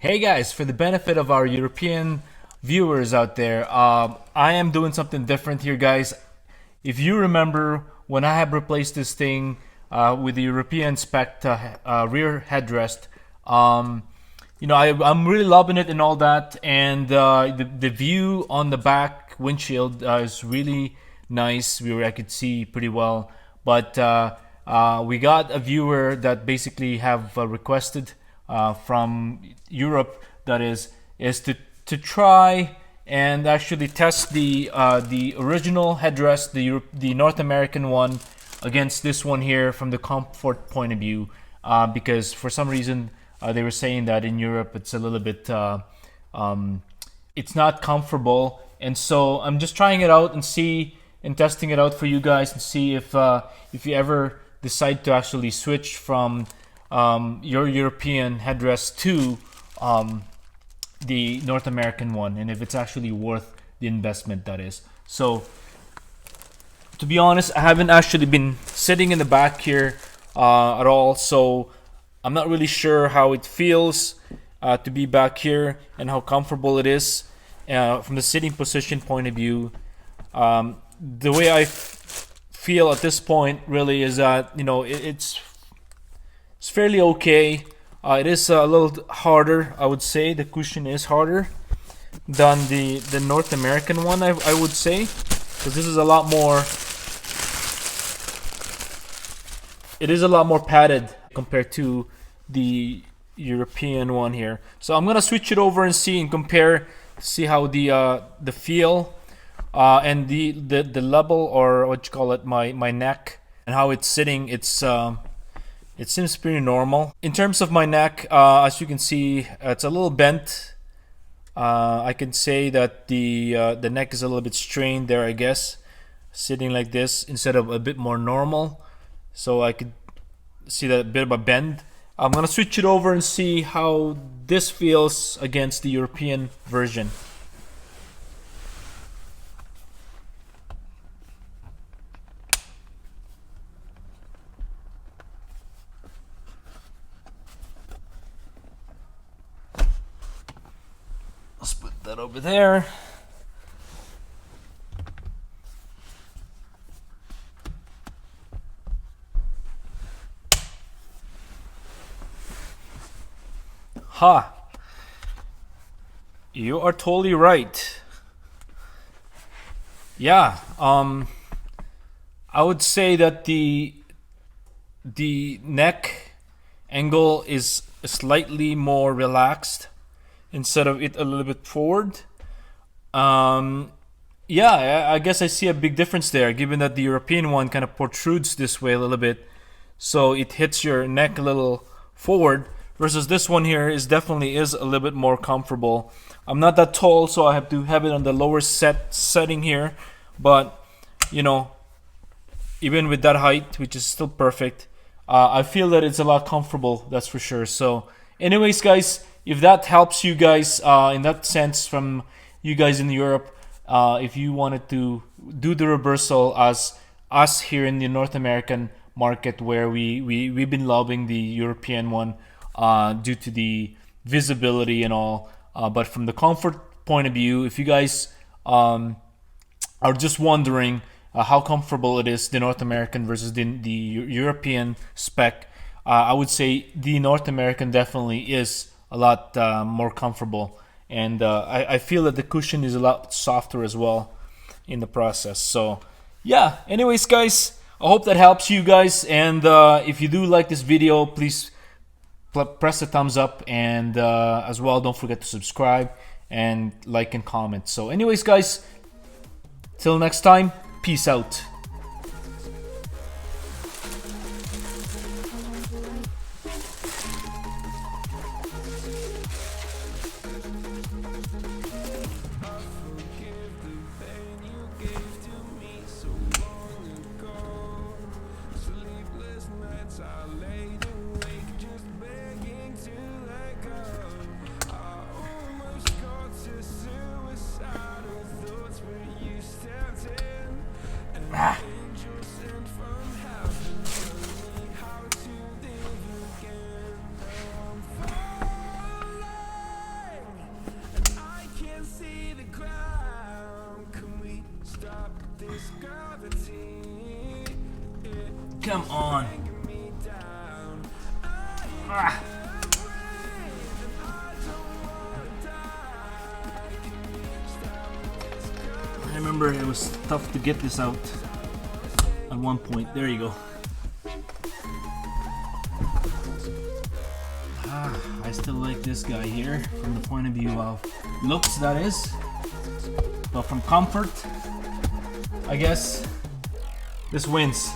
Hey guys, for the benefit of our European viewers out there, I am doing something different here, guys. If you remember when I have replaced this thing with the European spec rear headrest, um, I'm really loving it and all that, and the view on the back windshield is really nice. I could see pretty well, but we got a viewer that basically have requested from Europe, that is to try and actually test the original headrest, the North American one, against this one here from the comfort point of view, because for some reason they were saying that in Europe it's a little bit it's not comfortable, and so I'm just trying it out and testing it out for you guys and see if you ever decide to actually switch from your European headrest to the North American one, and if it's actually worth the investment, that is. So, to be honest, I haven't actually been sitting in the back here at all, so I'm not really sure how it feels to be back here and how comfortable it is from the sitting position point of view. The way I feel at this point really is that it's fairly okay. It is a little harder, I would say. The cushion is harder than the North American one, I would say, because this is a lot more. It is a lot more padded compared to the European one here. So I'm gonna switch it over and see and compare, see how the feel and the level, or what you call it, my neck, and how it's sitting. It seems pretty normal. In terms of my neck, as you can see, it's a little bent. I can say that the neck is a little bit strained there, I guess, sitting like this instead of a bit more normal. So I could see that a bit of a bend. I'm gonna switch it over and see how this feels against the European version. Let's put that over there. Ha! You are totally right. Yeah, I would say that the neck angle is slightly more relaxed instead of it a little bit forward. Yeah, I guess I see a big difference there, given that the European one kind of protrudes this way a little bit, so it hits your neck a little forward. Versus this one here is definitely is a little bit more comfortable. I'm not that tall, so I have to have it on the lower setting here, but you know, even with that height, which is still perfect, I feel that it's a lot comfortable. That's for sure. So, anyways, guys, if that helps you guys in that sense, from you guys in Europe, if you wanted to do the reversal as us here in the North American market, where we've been loving the European one due to the visibility and all, but from the comfort point of view, if you guys are just wondering how comfortable it is, the North American versus the European spec, I would say the North American definitely is a lot more comfortable, and I feel that the cushion is a lot softer as well in the process. So yeah, anyways, guys, I hope that helps you guys, and if you do like this video, please press the thumbs up, and as well, don't forget to subscribe and like and comment. So anyways, guys, till next time, peace out. Come on. Ah. I remember it was tough to get this out at one point. There you go. I still like this guy here from the point of view of looks, that is. But from comfort, I guess this wins.